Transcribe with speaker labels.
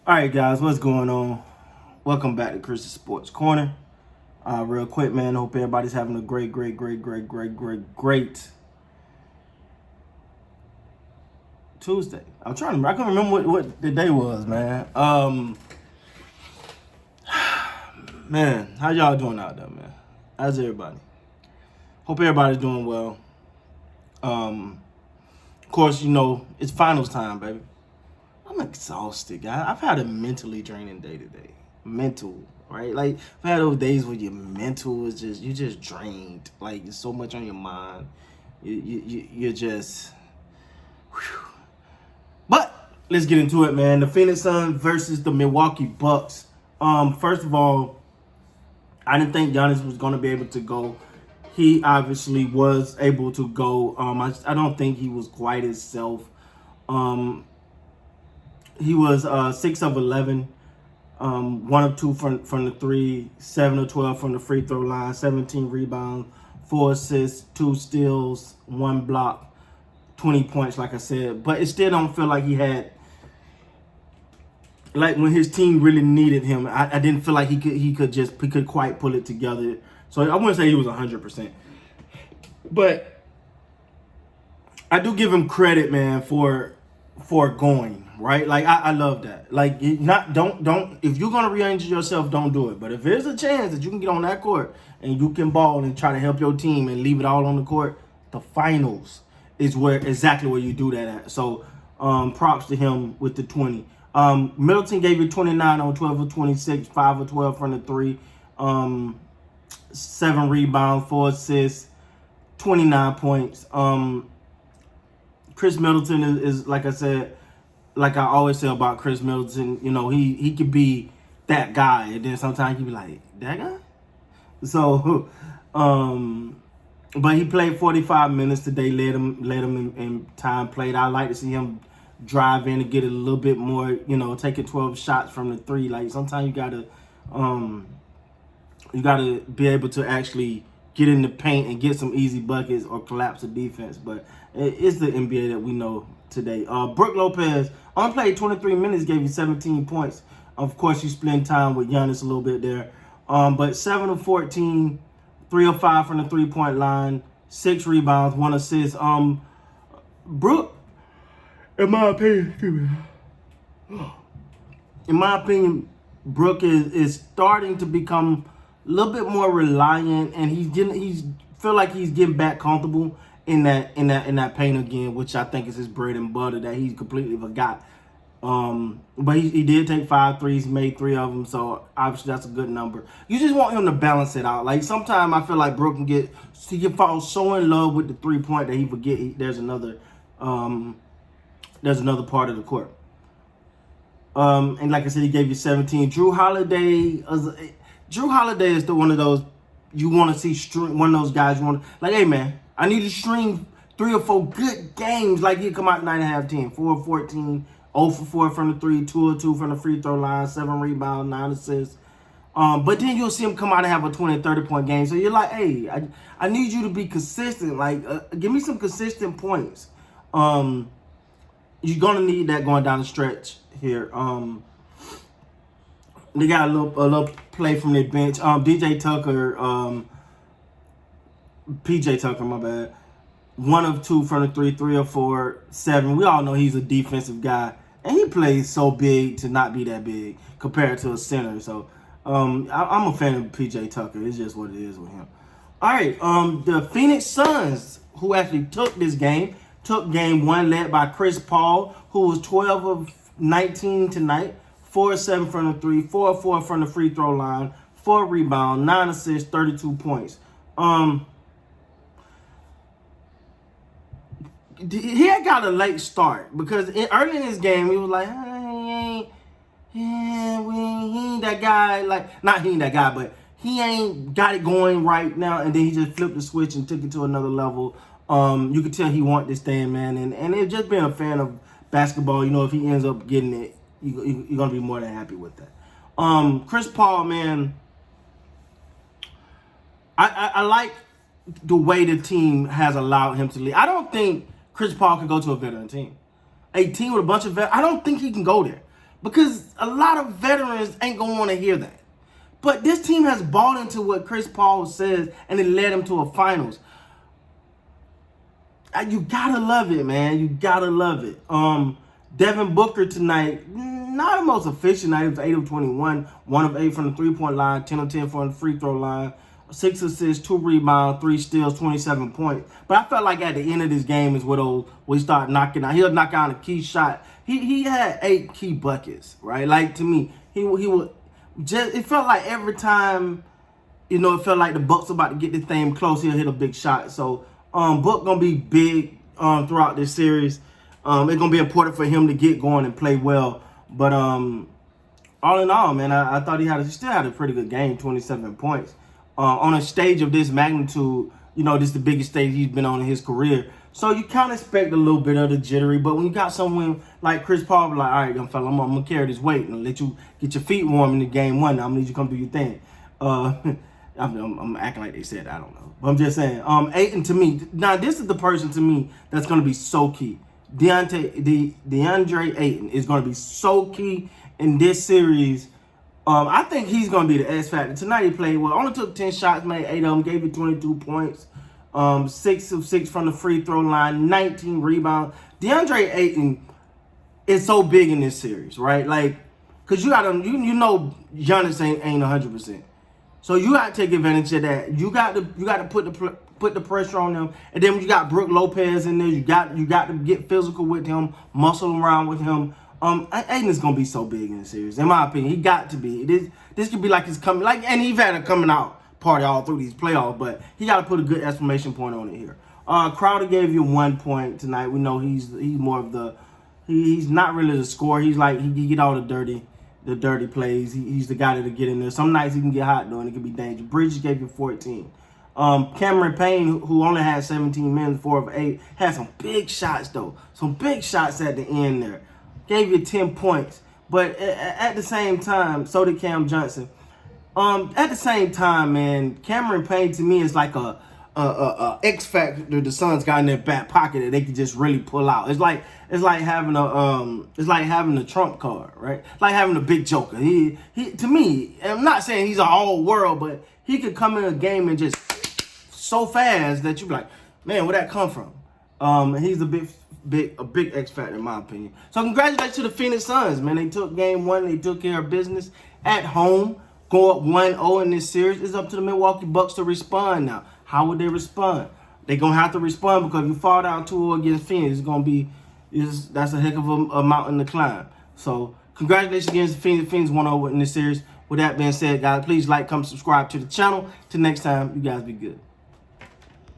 Speaker 1: All right, guys, what's going on? Welcome back to Chris's Sports Corner. Real quick, man. Hope everybody's having a great Tuesday. I'm trying to. I can't remember what the day was, man. Man, how y'all doing out there, man? How's everybody? Hope everybody's doing well. Of course, it's finals time, baby. I'm exhausted, guys. I've had a mentally draining day today. Mental, right? Like I've had those days where your mental is you're just drained. Like there's so much on your mind. You're just. Whew. But let's get into it, man. The Phoenix Suns versus the Milwaukee Bucks. First of all, I didn't think Giannis was going to be able to go. He obviously was able to go. I don't think he was quite himself. He was 6 of 11, 1 of 2 from the three, 7 of 12 from the free throw line, 17 rebounds, 4 assists, 2 steals, 1 block, 20 points, like I said. But it still don't feel like he had, like when his team really needed him. I didn't feel like he could quite pull it together. So I wouldn't say he was 100%, but I do give him credit, man, for going, right? Like I love that. Like don't if you're gonna re-injure yourself, don't do it. But if there's a chance that you can get on that court and you can ball and try to help your team and leave it all on the court, the finals is exactly where you do that at. So props to him with the 20. Middleton gave you 29 on 12 of 26, 5 of 12 from the three, 7 rebounds, 4 assists, 29 points. Chris Middleton is like I said, like I always say about Chris Middleton, he could be that guy, and then sometimes he be like, that guy? So, but he played 45 minutes today, led him in time played. I like to see him drive in and get a little bit more, taking 12 shots from the three. Like sometimes you gotta be able to actually get in the paint and get some easy buckets or collapse the defense. But it's the NBA that we know today. Brook Lopez only played 23 minutes, gave you 17 points. Of course, you split time with Giannis a little bit there. But 7 of 14, 3 of 5 from the three-point line, 6 rebounds, 1 assist. Brook, in my opinion, Brook is starting to become a little bit more reliant, and he's feel like he's getting back comfortable in that paint again, which I think is his bread and butter that he completely forgot. But he did take 5 threes, made 3 of them, so obviously that's a good number. You just want him to balance it out. Like sometimes I feel like Brook can fall so in love with the 3-point that he forget there's another part of the court. And like I said, he gave you 17. Drew Holiday is one of those you want to see one of those guys you want to, like, hey man, I need to string 3 or 4 good games. Like he'd come out 9.5, 10, 4 of 14, 0 for 4 from the 3, 2 of 2 from the free throw line, 7 rebounds, 9 assists. But then you'll see him come out and have a 20, 30-point game. So you're like, hey, I need you to be consistent. Like, give me some consistent points. You're gonna need that going down the stretch here. They got a little play from their bench. PJ Tucker, my bad. 1 of 2 from the 3, 3 of 4, 7. We all know he's a defensive guy, and he plays so big to not be that big compared to a center. So I'm a fan of PJ Tucker. It's just what it is with him. All right, the Phoenix Suns, who actually took game 1, led by Chris Paul, who was 12 of 19 tonight, 4 of 7 from the 3, 4 of 4 from the free throw line, 4 rebounds, 9 assists, 32 points. He had got a late start because early in his game he was like, he ain't that guy. Like, not he ain't that guy, but he ain't got it going right now. And then he just flipped the switch and took it to another level. You could tell he wanted this thing, man. And it just being a fan of basketball, if he ends up getting it, you're gonna be more than happy with that. Chris Paul, man, I like the way the team has allowed him to lead. I don't think Chris Paul can go to a veteran team. A team with a bunch of veterans, I don't think he can go there. because a lot of veterans ain't going to want to hear that. But this team has bought into what Chris Paul says, and it led him to a finals. You gotta love it, man. You gotta love it. Devin Booker tonight, not the most efficient night. It was 8 of 21, 1 of 8 from the three-point line, 10 of 10 from the free throw line, 6 assists, 2 rebounds, 3 steals, 27 points. But I felt like at the end of this game is when he started knocking out. He'll knock out a key shot. He had 8 key buckets, right? Like, to me, he would just, it felt like every time, it felt like the Bucks about to get this thing close, he'll hit a big shot. So, Book gonna be big throughout this series. It's gonna be important for him to get going and play well. But all in all, man, I thought he still had a pretty good game, 27 points. On a stage of this magnitude, this is the biggest stage he's been on in his career. So you kind of expect a little bit of the jittery. But when you got someone like Chris Paul, like, all right, young fella, I'm gonna carry this weight and let you get your feet warm in the game one. Now I'm gonna need you to come do your thing. I'm acting like they said, I don't know. But I'm just saying, Ayton to me, now this is the person to me that's going to be so key. DeAndre Ayton is going to be so key in this series. I think he's going to be the X factor. Tonight he played well. Only took 10 shots, made 8 of them, gave you 22 points. 6 of 6 from the free throw line, 19 rebounds. DeAndre Ayton is so big in this series, right? Like, because you got him, Giannis ain't 100%. So you got to take advantage of that. You got to put the pressure on them. And then when you got Brook Lopez in there, you got to get physical with him, muscle around with him. Aiden is gonna be so big in the series, in my opinion. He got to be. This could be like his coming, and he's had a coming out party all through these playoffs, but he got to put a good exclamation point on it here. Crowder gave you 1 point tonight. We know he's more of the he's not really the scorer. He's like he get all the dirty plays. He's the guy that'll get in there. Some nights he can get hot though, and it can be dangerous. Bridges gave you 14. Cameron Payne, who only had 17 minutes, 4 of 8, had some big shots though. Some big shots at the end there. Gave you 10 points. But at the same time, so did Cam Johnson. At the same time, man, Cameron Payne to me is like a X factor the Suns got in their back pocket that they could just really pull out. It's like having a trump card, right? Like having a big joker. He to me, I'm not saying he's an all world, but he could come in a game and just so fast that you be like, man, where'd that come from? He's a big X factor in my opinion. So congratulations to the Phoenix Suns, man. They took game 1, they took care of business at home. Go up 1-0 in this series. It's up to the Milwaukee Bucks to respond now. How would they respond? They're going to have to respond because if you fall down 2-0 against Phoenix, that's a heck of a mountain to climb. So congratulations against Phoenix. Phoenix 1-0 in this series. With that being said, guys, please like, comment, subscribe to the channel. Till next time, you guys be good.